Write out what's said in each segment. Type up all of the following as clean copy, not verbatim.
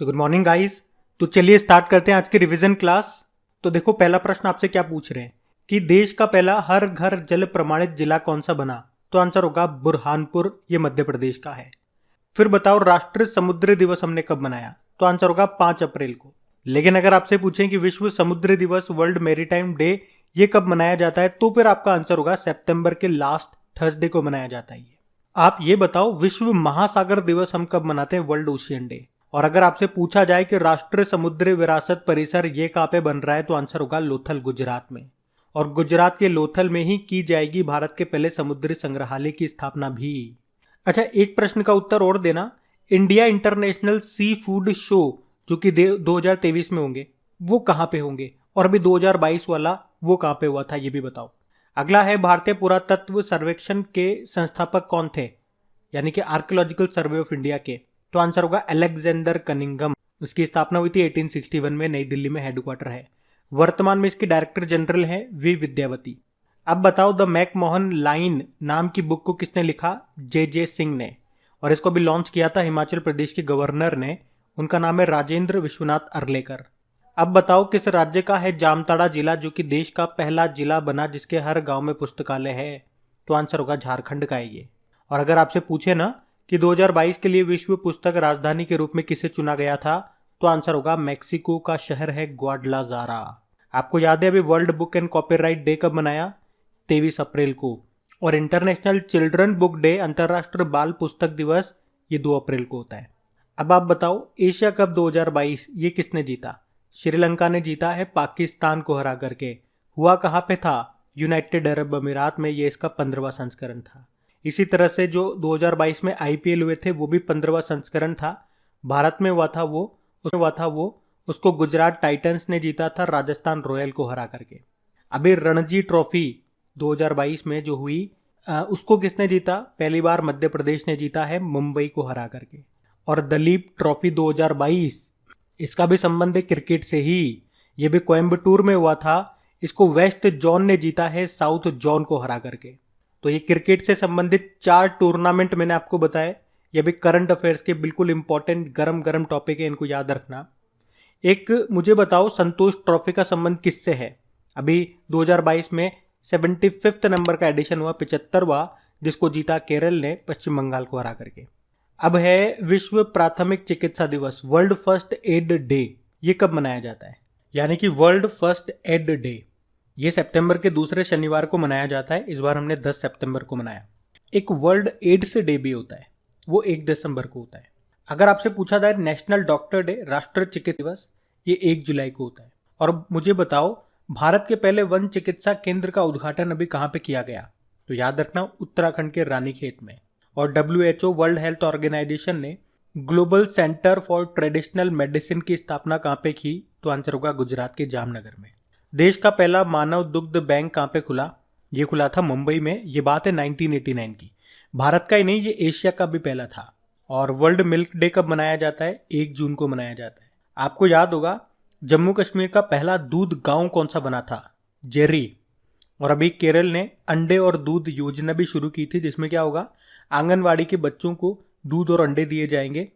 So good morning guys. तो चलिए start करते हैं आज की रिवीजन क्लास। तो देखो, पहला प्रश्न आपसे क्या पूछ रहे हैं कि देश का पहला हर घर जल प्रमाणित जिला कौन सा बना। तो आंसर होगा बुरहानपुर, ये मध्य प्रदेश का है। फिर बताओ राष्ट्रीय समुद्री दिवस हमने कब मनाया। तो आंसर होगा 5 अप्रैल को। लेकिन अगर आपसे पूछें कि विश्व समुद्री दिवस वर्ल्ड मैरीटाइम डे ये कब मनाया जाता है, तो फिर आपका आंसर होगा सितंबर के लास्ट थर्सडे को मनाया जाता है। आप ये बताओ विश्व महासागर दिवस हम कब मनाते हैं, वर्ल्ड ओशियन डे। और अगर आपसे पूछा जाए कि राष्ट्रीय समुद्री विरासत परिसर ये कहाँ पे बन रहा है, तो आंसर होगा लोथल, गुजरात में। और गुजरात के लोथल में ही की जाएगी भारत के पहले समुद्री संग्रहालय की स्थापना भी। अच्छा, एक प्रश्न का उत्तर और देना, India international sea food show जो कि 2023 में होंगे वो कहाँ पे होंगे, और अभी 2022 वाला वो कहाँ पे हुआ था, ये भी बताओ। अगला है भारतीय पुरातत्व सर्वेक्षण के संस्थापक कौन थे, यानी कि आर्कियोलॉजिकल सर्वे ऑफ इंडिया के। तो आंसर होगा अलेक्जेंडर कनिंगम। इसकी स्थापना हुई थी 1861 में, नई दिल्ली में हेडक्वार्टर है। वर्तमान में इसके डायरेक्टर जनरल हैं वी विद्यावती। अब बताओ द मैकमोहन लाइन नाम की बुक को किसने लिखा, जे सिंह ने। और इसको भी लॉन्च किया था हिमाचल प्रदेश के गवर्नर ने, उनका नाम है राजेंद्र विश्वनाथ अर्लेकर। अब बताओ किस राज्य का है जामताड़ा जिला जो कि देश का पहला जिला बना जिसके हर गांव में पुस्तकालय है। तो आंसर होगा झारखंड का है ये। और अगर आपसे पूछे ना कि 2022 के लिए विश्व पुस्तक राजधानी के रूप में किसे चुना गया था, तो आंसर होगा मैक्सिको का शहर है ग्वाडलाजारा। आपको याद है अभी world book and copyright day कब मनाया, 23 अप्रैल को। और इंटरनेशनल चिल्ड्रन बुक डे, अंतर्राष्ट्रीय बाल पुस्तक दिवस, ये 2 अप्रैल को होता है। अब आप बताओ एशिया कप 2022 ये किसने जीता। श्रीलंका ने जीता है पाकिस्तान को हरा करके। हुआ कहाँ पे था, यूनाइटेड अरब अमीरात में। ये इसका 15वां संस्करण था। इसी तरह से जो 2022 में आईपीएल हुए थे वो भी 15वां संस्करण था। भारत में हुआ था वो उसको गुजरात टाइटंस ने जीता था राजस्थान रॉयल को हरा करके। अभी रणजी ट्रॉफी 2022 में जो हुई उसको किसने जीता, पहली बार मध्य प्रदेश ने जीता है मुंबई को हरा करके। और दलीप ट्रॉफी 2022 इसका भी संबंध है क्रिकेट से ही, ये भी कोयम्बटूर में हुआ था। इसको वेस्ट जोन ने जीता है साउथ जोन को हरा करके। तो ये क्रिकेट से संबंधित 4 टूर्नामेंट मैंने आपको बताए। ये भी करंट अफेयर्स के बिल्कुल इंपॉर्टेंट गरम गरम टॉपिक है, इनको याद रखना। एक मुझे बताओ संतोष ट्रॉफी का संबंध किससे है। अभी 2022 में 75 नंबर का एडिशन हुआ, 75वां, जिसको जीता केरल ने पश्चिम बंगाल को हरा करके। अब है विश्व प्राथमिक चिकित्सा दिवस, वर्ल्ड फर्स्ट एड डे, ये कब मनाया जाता है, यानी कि वर्ल्ड फर्स्ट एड डे ये सितंबर के दूसरे शनिवार को मनाया जाता है। इस बार हमने 10 सितंबर को मनाया। एक वर्ल्ड एड्स डे भी होता है, वो 1 दिसंबर को होता है। अगर आपसे पूछा जाए नेशनल डॉक्टर डे, राष्ट्रीय चिकित्सा दिवस, ये 1 जुलाई को होता है। और मुझे बताओ भारत के पहले वन चिकित्सा केंद्र का उद्घाटन अभी कहाँ पे किया गया, तो याद रखना उत्तराखंड के रानीखेत में। और WHO वर्ल्ड हेल्थ ऑर्गेनाइजेशन ने global centre for traditional medicine की स्थापना कहाँ पे की, तो आंसर होगा गुजरात के जामनगर में। देश का पहला मानव दुग्ध बैंक कहाँ पे खुला, ये खुला था मुंबई में। ये बात है 1989 की। भारत का ही नहीं, ये एशिया का भी पहला था। और वर्ल्ड मिल्क डे कब मनाया जाता है, 1 जून को मनाया जाता है। आपको याद होगा जम्मू कश्मीर का पहला दूध गांव कौन सा बना था, जेरी। और अभी केरल ने अंडे और दूध योजना भी शुरू की थी, जिसमें क्या होगा, आंगनवाड़ी के बच्चों को दूध और अंडे दिए जाएंगे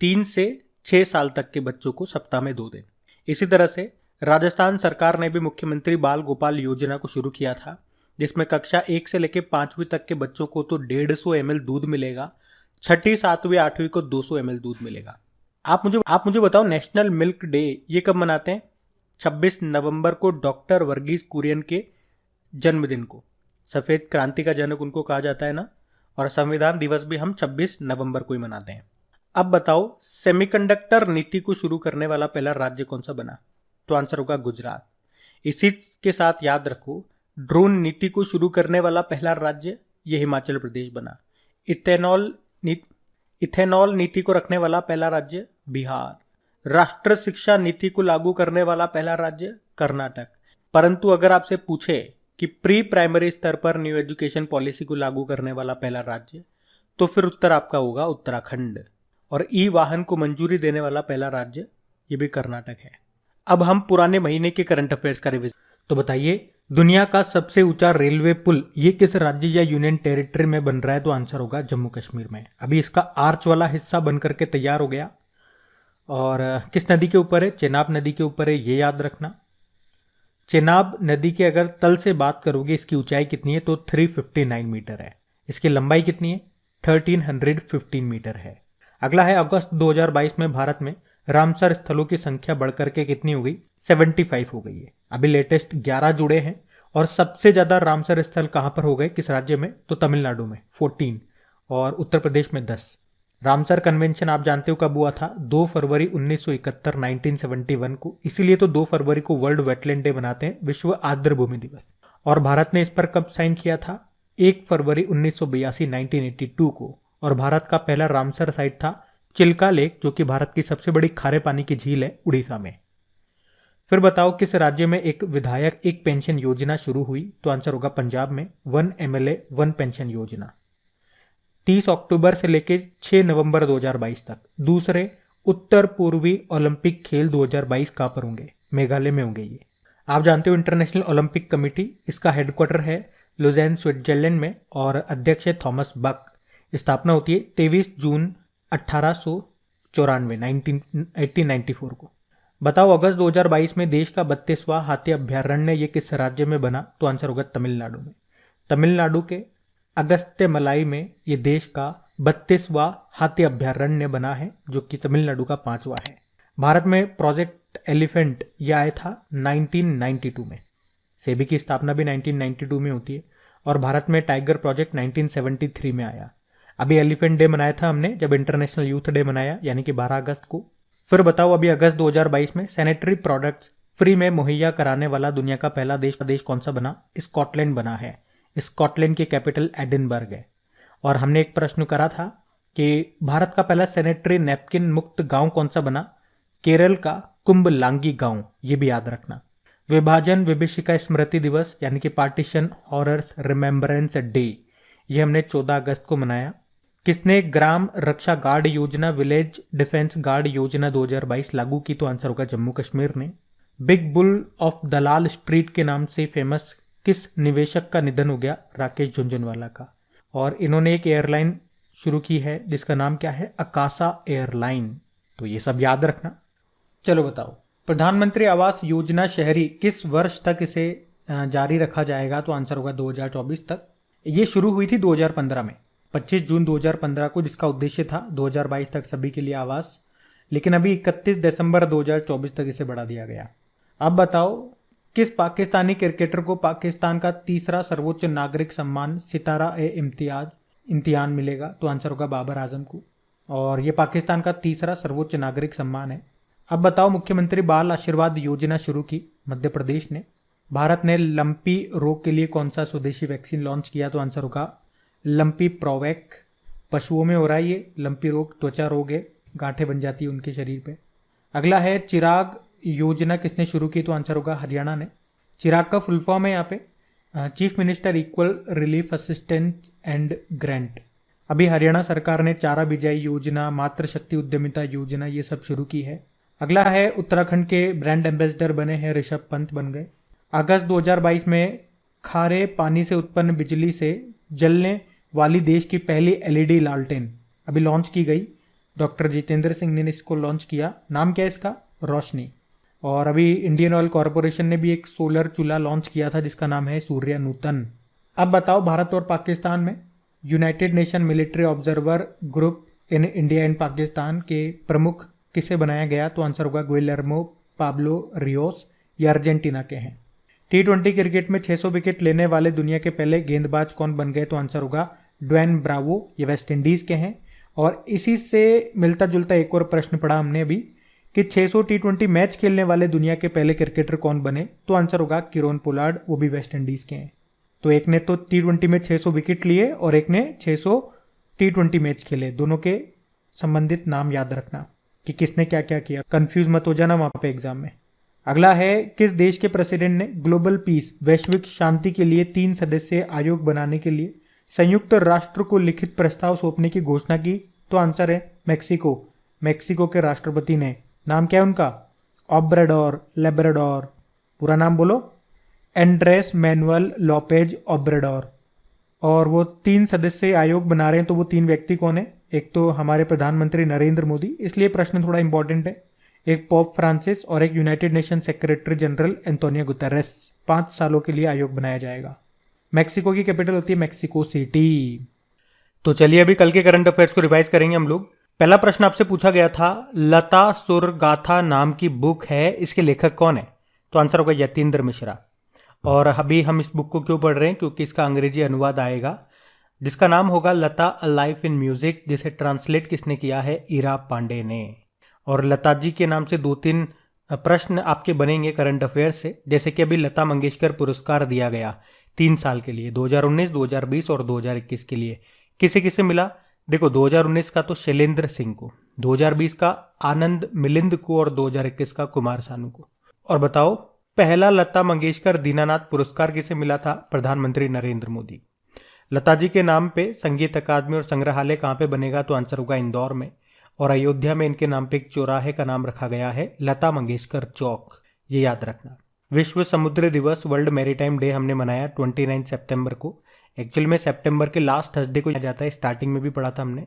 3 से 6 साल तक के बच्चों को सप्ताह में 2 दिन। इसी तरह से राजस्थान सरकार ने भी मुख्यमंत्री बाल गोपाल योजना को शुरू किया था, जिसमें कक्षा 1 से लेकर 5वीं तक के बच्चों को तो 150 ml दूध मिलेगा, 6ठी 7वीं 8वीं को 200 ml दूध मिलेगा। आप मुझे बताओ नेशनल मिल्क डे ये कब मनाते हैं। 26 नवंबर को डॉक्टर वर्गीस कुरियन के जन्मदिन को, सफेद क्रांति का जनक उनको कहा जाता है ना। और संविधान दिवस भी हम 26 नवंबर को ही मनाते हैं। अब बताओ सेमीकंडक्टर नीति को शुरू करने वाला पहला राज्य कौन सा बना, तो आंसर होगा गुजरात। इसी के साथ याद रखो ड्रोन नीति को शुरू करने वाला पहला राज्य ये हिमाचल प्रदेश बना। इथेनॉल नीति को रखने वाला पहला राज्य बिहार। राष्ट्रीय शिक्षा नीति को लागू करने वाला पहला राज्य कर्नाटक। परंतु अगर आपसे पूछे कि प्री प्राइमरी स्तर पर न्यू एजुकेशन पॉलिसी को लागू करने वाला पहला राज्य, तो फिर उत्तर आपका होगा उत्तराखंड। और ई वाहन को मंजूरी देने वाला पहला राज्य ये भी कर्नाटक है। अब हम पुराने महीने के करंट अफेयर्स का रिवीजन। तो बताइए दुनिया का सबसे ऊंचा रेलवे पुल ये किस राज्य या यूनियन टेरिटरी में बन रहा है? तो आंसर होगा जम्मू कश्मीर में। अभी इसका आर्च वाला हिस्सा बन करके तैयार हो गया। और किस नदी के ऊपर है? चेनाब नदी के ऊपर है, ये याद रखना। चेनाब नदी के अगर तल से बात करोगे इसकी ऊंचाई कितनी है? तो 359 मीटर है। इसकी लंबाई कितनी है? 1315 मीटर है। अगला है अगस्त 2022 में भारत में रामसर स्थलों की संख्या बढ़कर के कितनी हो गई? 75 हो गई है। अभी लेटेस्ट 11 जुड़े हैं। और सबसे ज्यादा रामसर स्थल कहां पर हो गए, किस राज्य में? तो तमिलनाडु में 14 और उत्तर प्रदेश में 10। रामसर कन्वेंशन आप जानते हो कब हुआ था? 2 फरवरी 1971 1971 को। इसीलिए तो 2 फरवरी को वर्ल्ड वेटलैंड डे बनाते हैं, विश्व आर्द्र भूमि दिवस। और भारत ने इस पर कब साइन किया था? 1 फरवरी 1982 1982 को। और भारत का पहला रामसर साइट था चिल्का लेक, जो कि भारत की सबसे बड़ी खारे पानी की झील है उड़ीसा में। फिर बताओ किस राज्य में एक विधायक एक पेंशन योजना शुरू हुई? तो आंसर होगा पंजाब में 1 एमएलए 1 पेंशन योजना। 30 अक्टूबर से लेकर 6 नवंबर 2022 तक दूसरे उत्तर पूर्वी ओलंपिक खेल 2022 कहां पर होंगे? मेघालय में होंगे। ये आप जानते हो इंटरनेशनल ओलंपिक कमेटी, इसका हेडक्वार्टर है लुज़ेन स्विट्जरलैंड में और अध्यक्ष है थॉमस बक। स्थापना होती है 23 जून 1894 1894 को। बताओ अगस्त 2022 में देश का 32वां हाथी अभ्यारण्य ये किस राज्य में बना? तो आंसर होगा तमिलनाडु में। तमिलनाडु के अगस्त्यमलाई में ये देश का 32वां हाथी अभ्यारण्य बना है, जो कि तमिलनाडु का 5वां है। भारत में प्रोजेक्ट एलिफेंट ये आया था 1992 में। सेबी की स्थापना भी 1992 में होती है। और भारत में टाइगर प्रोजेक्ट 1973 में आया। अभी एलिफेंट डे मनाया था हमने जब इंटरनेशनल यूथ डे मनाया, यानी कि 12 अगस्त को। फिर बताओ अभी अगस्त 2022 में सैनिटरी प्रोडक्ट्स फ्री में मुहैया कराने वाला दुनिया का पहला देश कौन सा बना? स्कॉटलैंड बना है। स्कॉटलैंड की कैपिटल एडिनबर्ग है। और हमने एक प्रश्न करा था कि भारत का पहला सैनिटरी नैपकिन मुक्त गांव कौन सा बना? केरल का कुंभलांगी गांव, ये भी याद रखना। विभाजन विभीषिका स्मृति दिवस यानी कि पार्टीशन हॉरर्स रिमेम्बरेंस डे, ये हमने 14 अगस्त को मनाया। किसने ग्राम रक्षा गार्ड योजना विलेज डिफेंस गार्ड योजना 2022 लागू की? तो आंसर होगा जम्मू कश्मीर ने। Big bull of Dalal street के नाम से फेमस किस निवेशक का निधन हो गया? राकेश झुनझुनवाला का। और इन्होंने एक एयरलाइन शुरू की है जिसका नाम क्या है? अकासा एयरलाइन। तो ये सब याद रखना। चलो बताओ प्रधानमंत्री आवास योजना शहरी किस वर्ष तक इसे जारी रखा जाएगा? तो आंसर होगा 2024 तक। ये शुरू हुई थी 2015 में, 25 जून 2015 को, जिसका उद्देश्य था 2022 तक सभी के लिए आवास। लेकिन अभी 31 दिसंबर 2024 तक इसे बढ़ा दिया गया। अब बताओ किस पाकिस्तानी क्रिकेटर को पाकिस्तान का तीसरा सर्वोच्च नागरिक सम्मान सितारा ए इम्तियान मिलेगा? तो आंसर होगा बाबर आजम को। और ये पाकिस्तान का तीसरा सर्वोच्च नागरिक सम्मान है। अब बताओ मुख्यमंत्री बाल आशीर्वाद योजना शुरू की मध्य प्रदेश ने। भारत ने लंपी रोग के लिए कौन सा स्वदेशी वैक्सीन लॉन्च किया? तो आंसर होगा लंपी प्रोवैक। पशुओं में हो रहा है ये लंपी रोग, त्वचा रोग है, गांठें बन जाती है उनके शरीर पे। अगला है चिराग योजना किसने शुरू की? तो आंसर होगा हरियाणा ने। चिराग का फुल फॉर्म है यहाँ पे chief minister equal relief assistance and grant. अभी हरियाणा सरकार ने चारा बिजाई योजना, मातृशक्ति उद्यमिता योजना ये सब शुरू की है। अगला है उत्तराखंड के ब्रांड एम्बेसडर बने हैं ऋषभ पंत बन गए। अगस्त 2022 में खारे पानी से उत्पन्न बिजली से जलने वाली देश की पहली एलईडी लालटेन अभी लॉन्च की गई। डॉक्टर जितेंद्र सिंह ने इसको लॉन्च किया। नाम क्या है इसका? रोशनी। और अभी इंडियन ऑयल कॉरपोरेशन ने भी एक सोलर चूल्हा लॉन्च किया था जिसका नाम है सूर्य नूतन। अब बताओ भारत और पाकिस्तान में United nation military observer group in India and Pakistan के प्रमुख किसे बनाया गया? तो आंसर होगा गुइलेर्मो पाब्लो रियोस। ये अर्जेंटीना के हैं। T20 क्रिकेट में 600 विकेट लेने वाले दुनिया के पहले गेंदबाज कौन बन गए? तो आंसर होगा ड्वेन ब्रावो। ये वेस्ट इंडीज के हैं। और इसी से मिलता जुलता एक और प्रश्न पढ़ा हमने अभी कि 600 T20 मैच खेलने वाले दुनिया के पहले क्रिकेटर कौन बने? तो आंसर होगा किरोन पोलार्ड, वो भी वेस्ट इंडीज के हैं। तो एक ने तो T20 में 600 विकेट लिए और एक ने 600 T20 मैच खेले। दोनों के संबंधित नाम याद रखना कि किसने क्या क्या किया, कंफ्यूज मत हो जाना वहां पे एग्जाम में। अगला है किस देश के प्रेसिडेंट ने ग्लोबल पीस वैश्विक शांति के लिए 3 सदस्यीय आयोग बनाने के लिए संयुक्त राष्ट्र को लिखित प्रस्ताव सौंपने की घोषणा की? तो आंसर है मेक्सिको। मेक्सिको के राष्ट्रपति ने। नाम क्या है उनका? ऑब्रेडोर, लेब्राडोर। पूरा नाम बोलो। Andres Manuel Lopez Obrador. और वो 3 सदस्यीय आयोग बना रहे हैं, तो वो 3 व्यक्ति कौन है? एक तो हमारे प्रधानमंत्री नरेंद्र मोदी, इसलिए प्रश्न थोड़ा इंपॉर्टेंट है। एक पोप फ्रांसिस और एक United nation secretary general Antonio Guterres. 5 सालों के लिए आयोग बनाया जाएगा। मैक्सिको की कैपिटल होती है मैक्सिको सिटी। तो चलिए अभी कल के करंट अफेयर्स को रिवाइज करेंगे हम लोग। पहला प्रश्न आपसे पूछा गया था, लता सुर गाथा नाम की बुक है, इसके लेखक कौन है? तो आंसर होगा यतीन्द्र मिश्रा। और अभी हम इस बुक को क्यों पढ़ रहे हैं? क्योंकि इसका अंग्रेजी अनुवाद आएगा जिसका नाम होगा लता अ लाइफ इन म्यूजिक, जिसे ट्रांसलेट किसने किया है? इरा पांडे ने। और लता जी के नाम से 2-3 प्रश्न आपके बनेंगे करंट अफेयर से, जैसे कि अभी लता मंगेशकर पुरस्कार दिया गया 3 साल के लिए, 2019, 2020 और 2021 के लिए। किसे किसे मिला? देखो 2019 का तो शैलेंद्र सिंह को, 2020 का आनंद मिलिंद को और 2021 का कुमार सानू को। और बताओ पहला लता मंगेशकर दीनानाथ पुरस्कार किसे मिला था? प्रधानमंत्री नरेंद्र मोदी। लता जी के नाम पे संगीत अकादमी और संग्रहालय कहाँ पे बनेगा? तो आंसर होगा इंदौर में। और अयोध्या में इनके नाम पे एक चौराहे का नाम रखा गया है लता मंगेशकर चौक, ये याद रखना। विश्व समुद्र दिवस, वर्ल्ड मैरीटाइम डे हमने मनाया 29 सितंबर को। एक्चुअल में सितंबर के लास्ट थर्सडे को जाता है, स्टार्टिंग में भी पढ़ा था हमने।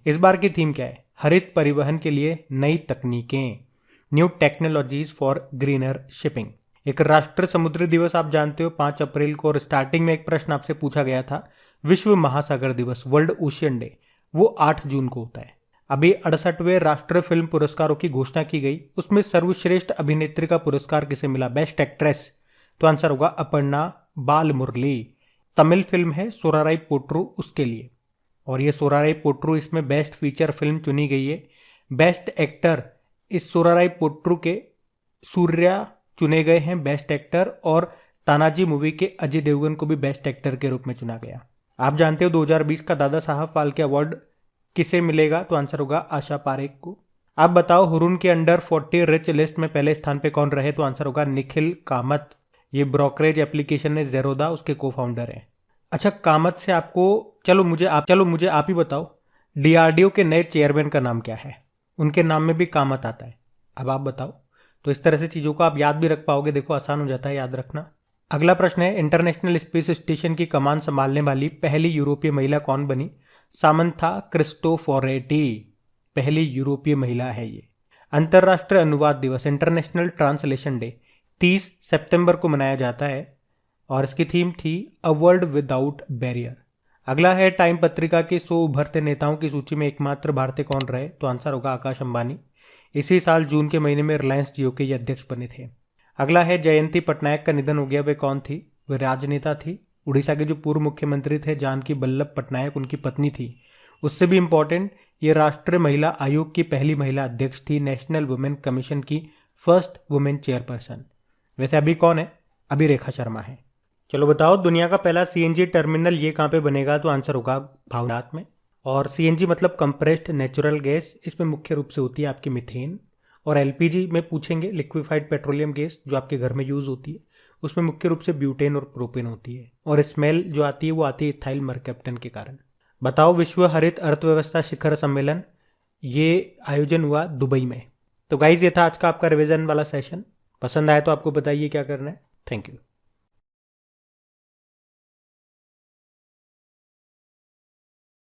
इस बार की थीम क्या है? हरित परिवहन के लिए नई तकनीकें, new technologies for greener shipping. एक राष्ट्रीय समुद्री दिवस आप जानते हो 5 अप्रैल को। और स्टार्टिंग में एक प्रश्न आपसे पूछा गया था, विश्व महासागर दिवस, वर्ल्ड ओशियन डे, वो 8 जून को होता है। अभी 68वें राष्ट्रीय फिल्म पुरस्कारों की घोषणा की गई, उसमें सर्वश्रेष्ठ अभिनेत्री का पुरस्कार किसे मिला? Best actress. तो आंसर होगा अपर्णा बाल मुरली। तमिल फिल्म है सोराराई पोट्रू, उसके लिए। और ये सोराराई पोट्रू इसमें बेस्ट फीचर फिल्म चुनी गई है। बेस्ट एक्टर इस सोराराई पोट्रू के सूर्या चुने गए हैं बेस्ट एक्टर, और तानाजी मूवी के अजय देवगन को भी बेस्ट एक्टर के रूप में चुना गया। आप जानते हो 2020 का दादा साहब फाल्के अवार्ड किसे मिलेगा? तो आंसर होगा आशा पारेख को। आप बताओ हुरून के अंडर 40 रिच लिस्ट में पहले स्थान पे कौन रहे? तो आंसर होगा निखिल कामत। ये ब्रोकरेज एप्लीकेशन है जेरोदा, उसके को फाउंडर हैं। अच्छा, कामत से आपको चलो मुझे आप ही बताओ, डीआरडीओ के नए चेयरमैन का नाम क्या है? उनके नाम में भी कामत आता है। अब आप बताओ। तो इस तरह से चीज़ों को आप याद भी रख पाओगे, देखो आसान हो जाता है याद रखना। अगला प्रश्न है, इंटरनेशनल स्पेस स्टेशन की कमान संभालने वाली पहली यूरोपीय महिला कौन बनी? सामंथा क्रिस्टोफोरेटी पहली यूरोपीय महिला है ये। अंतर्राष्ट्रीय अनुवाद दिवस, इंटरनेशनल ट्रांसलेशन डे, 30 सितंबर को मनाया जाता है और इसकी थीम थी अ वर्ल्ड विदाउट बैरियर। अगला है, टाइम पत्रिका के 100 उभरते नेताओं की सूची में एकमात्र भारतीय कौन रहे? तो आंसर होगा आकाश अंबानी। इसी साल जून के महीने में रिलायंस जियो के ये अध्यक्ष बने थे। अगला है, जयंती पटनायक का निधन हो गया, वे कौन थी? वे राजनेता थी। उड़ीसा के जो पूर्व मुख्यमंत्री थे जानकी वल्लभ पटनायक, उनकी पत्नी थी। उससे भी इंपॉर्टेंट, ये राष्ट्रीय महिला आयोग की पहली महिला अध्यक्ष थी, नेशनल वुमेन कमीशन की फर्स्ट वुमेन चेयरपर्सन। वैसे अभी कौन है? अभी रेखा शर्मा है। चलो बताओ, दुनिया का पहला सीएनजी टर्मिनल ये कहाँ पे बनेगा? तो आंसर होगा भावनाथ में। और सीएनजी मतलब कंप्रेस्ड नेचुरल गैस, इसमें मुख्य रूप से होती है आपकी मिथेन। और एलपीजी में पूछेंगे, लिक्विफाइड पेट्रोलियम गैस, जो आपके घर में यूज होती है, उसमें मुख्य रूप से ब्यूटेन और प्रोपेन होती है। और स्मेल जो आती है वो आती है इथाइल मरकैप्टन के कारण। बताओ, विश्व हरित अर्थव्यवस्था शिखर सम्मेलन ये आयोजन हुआ दुबई में। तो गाइज ये था आज का आपका रिवीजन वाला सेशन। पसंद आया तो आपको बताइए क्या करना है। Thank you.